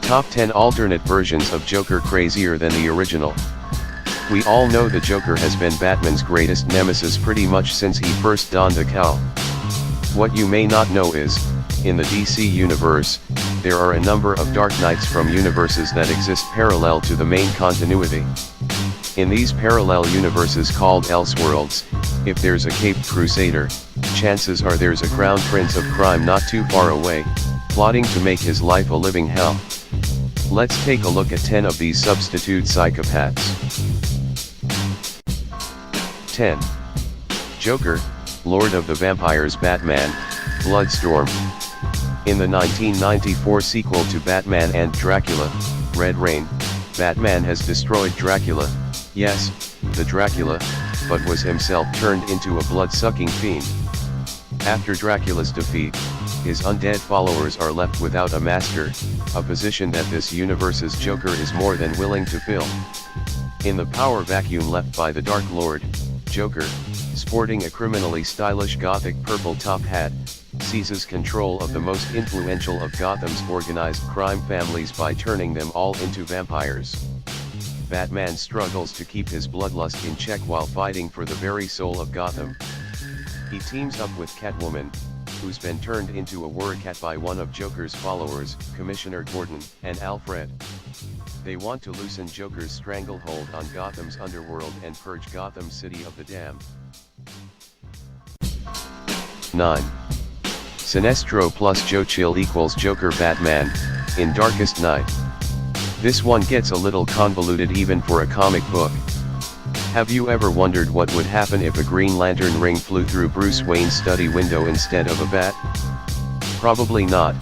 Top 10 alternate versions of Joker crazier than the original. We all know the Joker has been Batman's greatest nemesis pretty much since he first donned a cowl. What you may not know is, in the DC universe, there are a number of Dark Knights from universes that exist parallel to the main continuity. In these parallel universes called Elseworlds, if there's a caped crusader, chances are there's a crown prince of crime not too far away, plotting to make his life a living hell. Let's take a look at 10 of these substitute psychopaths. 10. Joker, Lord of the Vampires Batman, Bloodstorm. In the 1994 sequel to Batman and Dracula, Red Rain, Batman has destroyed Dracula, yes, the Dracula, but was himself turned into a blood-sucking fiend. After Dracula's defeat, his undead followers are left without a master, a position that this universe's Joker is more than willing to fill. In the power vacuum left by the Dark Lord, Joker, sporting a criminally stylish gothic purple top hat, seizes control of the most influential of Gotham's organized crime families by turning them all into vampires. Batman struggles to keep his bloodlust in check while fighting for the very soul of Gotham. He teams up with Catwoman, who's been turned into a werewolf by one of Joker's followers, Commissioner Gordon, and Alfred. They want to loosen Joker's stranglehold on Gotham's underworld and purge Gotham City of the damned. 9. Sinestro plus Joe Chill equals Joker Batman, in Darkest Night. This one gets a little convoluted even for a comic book. Have you ever wondered what would happen if a Green Lantern ring flew through Bruce Wayne's study window instead of a bat? Probably not,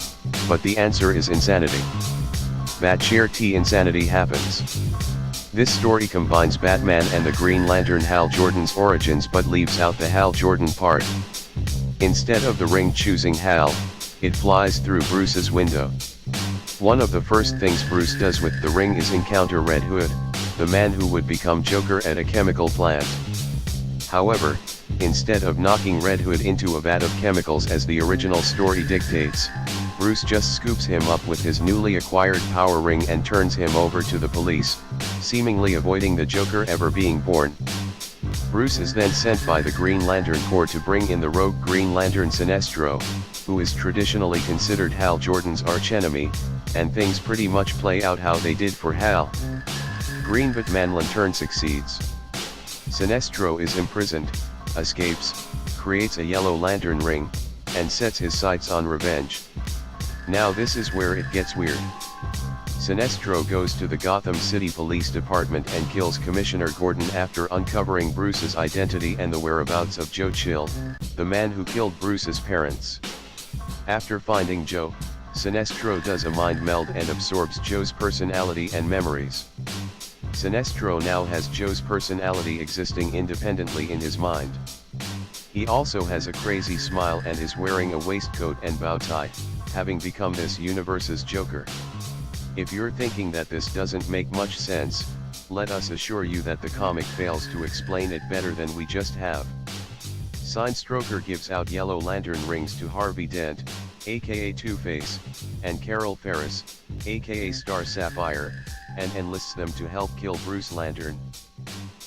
but the answer is insanity. Bat-sheer insanity happens. This story combines Batman and the Green Lantern Hal Jordan's origins but leaves out the Hal Jordan part. Instead of the ring choosing Hal, it flies through Bruce's window. One of the first things Bruce does with the ring is encounter Red Hood, the man who would become Joker at a chemical plant. However, instead of knocking Red Hood into a vat of chemicals as the original story dictates, Bruce just scoops him up with his newly acquired power ring and turns him over to the police, seemingly avoiding the Joker ever being born. Bruce is then sent by the Green Lantern Corps to bring in the rogue Green Lantern Sinestro, who is traditionally considered Hal Jordan's archenemy, and things pretty much play out how they did for Hal. Green Batman Lantern succeeds. Sinestro is imprisoned, escapes, creates a yellow lantern ring, and sets his sights on revenge. Now this is where it gets weird. Sinestro goes to the Gotham City Police Department and kills Commissioner Gordon after uncovering Bruce's identity and the whereabouts of Joe Chill, the man who killed Bruce's parents. After finding Joe, Sinestro does a mind meld and absorbs Joe's personality and memories. Sinestro now has Joe's personality existing independently in his mind. He also has a crazy smile and is wearing a waistcoat and bow tie, having become this universe's Joker. If you're thinking that this doesn't make much sense, let us assure you that the comic fails to explain it better than we just have. Sinestro gives out yellow lantern rings to Harvey Dent, aka Two-Face, and Carol Ferris, aka Star Sapphire, and enlists them to help kill Bruce Lantern.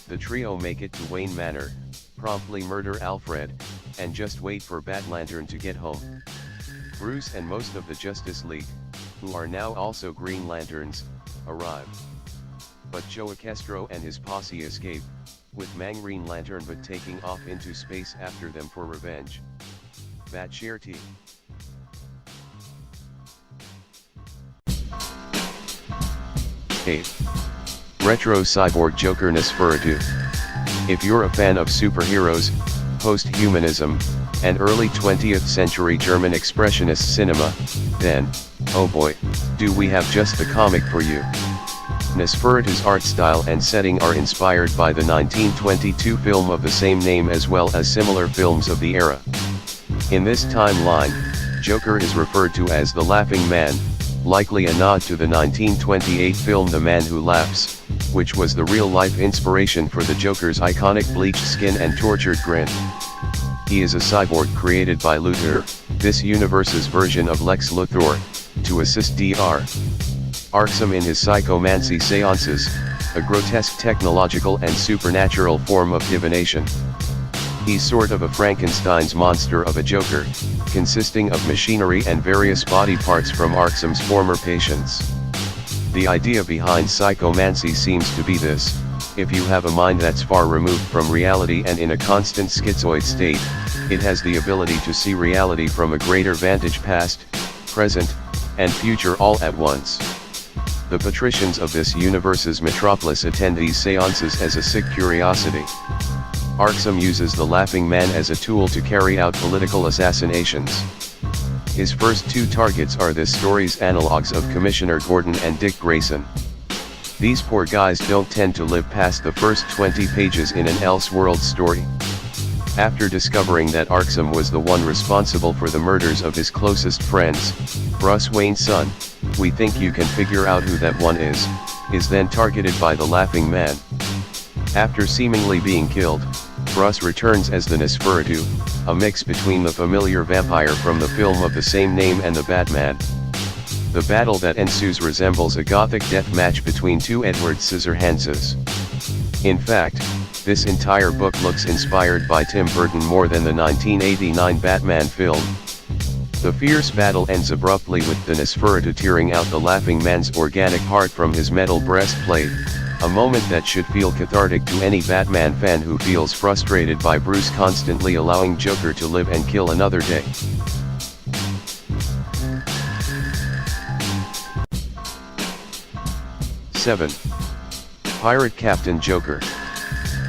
The trio make it to Wayne Manor, promptly murder Alfred, and just wait for Bat Lantern to get home. Bruce and most of the Justice League, who are now also Green Lanterns, arrive. But Joe Castro and his posse escape, with Green Lantern but taking off into space after them for revenge. Bat-sheer T. 8. Retro Cyborg Joker Nosferatu. If you're a fan of superheroes, post-humanism, and early 20th century German expressionist cinema, then, oh boy, do we have just the comic for you. Nosferatu's art style and setting are inspired by the 1922 film of the same name as well as similar films of the era. In this timeline, Joker is referred to as the Laughing Man, likely a nod to the 1928 film The Man Who Laughs, which was the real-life inspiration for the Joker's iconic bleached skin and tortured grin. He is a cyborg created by Luthor, this universe's version of Lex Luthor, to assist Dr. Arkham in his psychomancy seances, a grotesque technological and supernatural form of divination. He's sort of a Frankenstein's monster of a Joker, consisting of machinery and various body parts from Arkham's former patients. The idea behind psychomancy seems to be this: if you have a mind that's far removed from reality and in a constant schizoid state, it has the ability to see reality from a greater vantage, past, present, and future all at once. The patricians of this universe's metropolis attend these seances as a sick curiosity. Arkham uses the Laughing Man as a tool to carry out political assassinations. His first two targets are this story's analogs of Commissioner Gordon and Dick Grayson. These poor guys don't tend to live past the first 20 pages in an Elseworld story. After discovering that Arkham was the one responsible for the murders of his closest friends, Bruce Wayne's son, we think you can figure out who that one is then targeted by the Laughing Man. After seemingly being killed, Bruce returns as the Nosferatu, a mix between the familiar vampire from the film of the same name and the Batman. The battle that ensues resembles a gothic death match between two Edward Scissorhandses. In fact, this entire book looks inspired by Tim Burton more than the 1989 Batman film. The fierce battle ends abruptly with the Nosferatu tearing out the Laughing Man's organic heart from his metal breastplate, a moment that should feel cathartic to any Batman fan who feels frustrated by Bruce constantly allowing Joker to live and kill another day. #7. Pirate Captain Joker.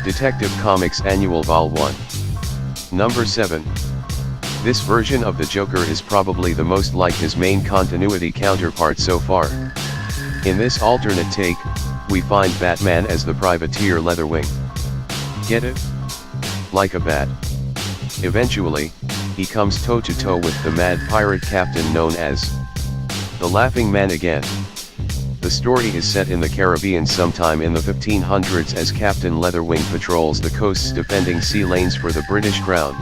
Detective Comics Annual Vol. 1. Number 7. This version of the Joker is probably the most like his main continuity counterpart so far. In this alternate take, we find Batman as the privateer Leatherwing. Get it? Like a bat. Eventually, he comes toe-to-toe with the mad pirate captain known as the Laughing Man again. The story is set in the Caribbean sometime in the 1500s as Captain Leatherwing patrols the coasts defending sea lanes for the British Crown.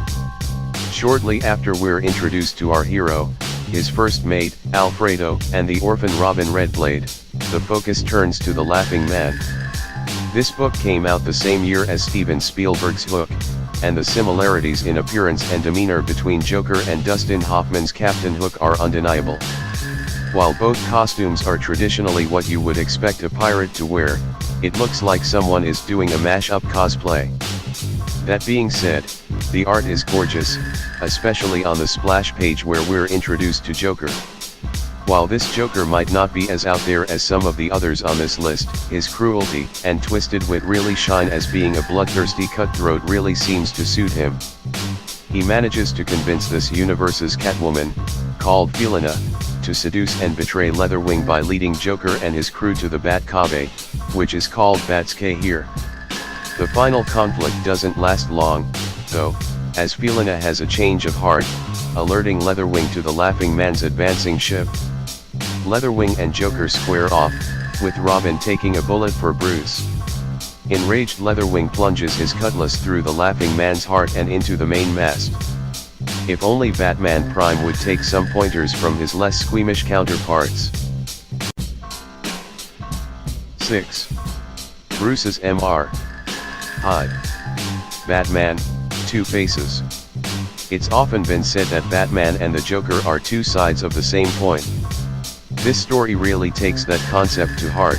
Shortly after we're introduced to our hero, his first mate, Alfredo, and the orphan Robin Redblade, the focus turns to the Laughing Man. This book came out the same year as Steven Spielberg's Hook, and the similarities in appearance and demeanor between Joker and Dustin Hoffman's Captain Hook are undeniable. While both costumes are traditionally what you would expect a pirate to wear, it looks like someone is doing a mash-up cosplay. That being said, the art is gorgeous, especially on the splash page where we're introduced to Joker. While this Joker might not be as out there as some of the others on this list, his cruelty and twisted wit really shine, as being a bloodthirsty cutthroat really seems to suit him. He manages to convince this universe's Catwoman, called Felina, to seduce and betray Leatherwing by leading Joker and his crew to the Batcave, which is called Bat's-Cay here. The final conflict doesn't last long, though, as Felina has a change of heart, alerting Leatherwing to the Laughing Man's advancing ship. Leatherwing and Joker square off, with Robin taking a bullet for Bruce. Enraged, Leatherwing plunges his cutlass through the Laughing Man's heart and into the main mast. If only Batman Prime would take some pointers from his less squeamish counterparts. 6. Bruce's Mr. Hyde. Batman, Two Faces. It's often been said that Batman and the Joker are two sides of the same coin. This story really takes that concept to heart.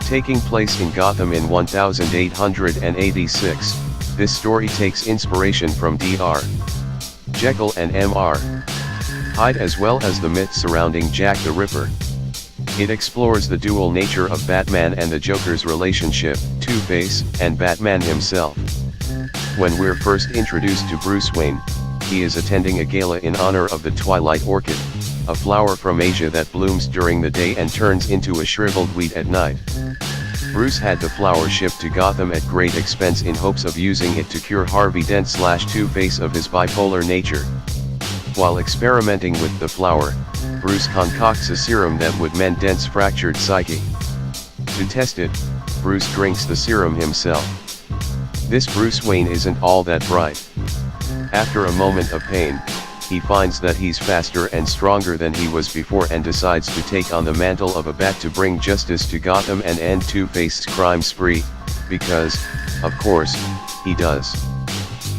Taking place in Gotham in 1886, this story takes inspiration from Dr. Jekyll and Mr. Hyde, as well as the myth surrounding Jack the Ripper. It explores the dual nature of Batman and the Joker's relationship, Two-Face, and Batman himself. When we're first introduced to Bruce Wayne, he is attending a gala in honor of the Twilight Orchid, a flower from Asia that blooms during the day and turns into a shriveled weed at night. Bruce had the flower shipped to Gotham at great expense in hopes of using it to cure Harvey Dent / Two-Face of his bipolar nature. While experimenting with the flower, Bruce concocts a serum that would mend Dent's fractured psyche. To test it, Bruce drinks the serum himself. This Bruce Wayne isn't all that bright. After a moment of pain, he finds that he's faster and stronger than he was before and decides to take on the mantle of a bat to bring justice to Gotham and end Two-Face's crime spree, because, of course, he does.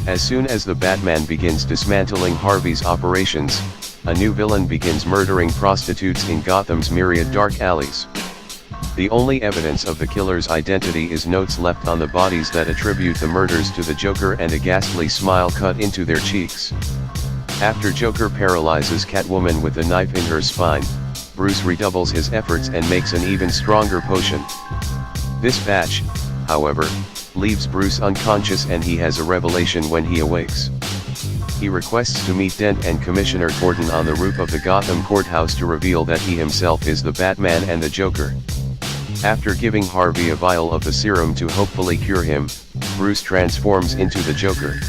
As soon as the Batman begins dismantling Harvey's operations, a new villain begins murdering prostitutes in Gotham's myriad dark alleys. The only evidence of the killer's identity is notes left on the bodies that attribute the murders to the Joker and a ghastly smile cut into their cheeks. After Joker paralyzes Catwoman with a knife in her spine, Bruce redoubles his efforts and makes an even stronger potion. This batch, however, leaves Bruce unconscious and he has a revelation when he awakes. He requests to meet Dent and Commissioner Gordon on the roof of the Gotham courthouse to reveal that he himself is the Batman and the Joker. After giving Harvey a vial of the serum to hopefully cure him, Bruce transforms into the Joker.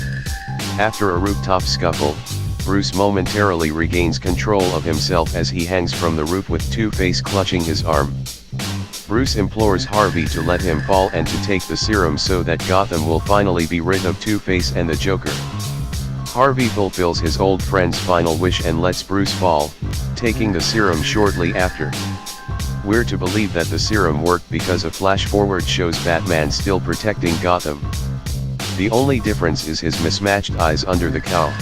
After a rooftop scuffle, Bruce momentarily regains control of himself as he hangs from the roof with Two-Face clutching his arm. Bruce implores Harvey to let him fall and to take the serum so that Gotham will finally be rid of Two-Face and the Joker. Harvey fulfills his old friend's final wish and lets Bruce fall, taking the serum shortly after. We're to believe that the serum worked because a flash forward shows Batman still protecting Gotham. The only difference is his mismatched eyes under the cowl.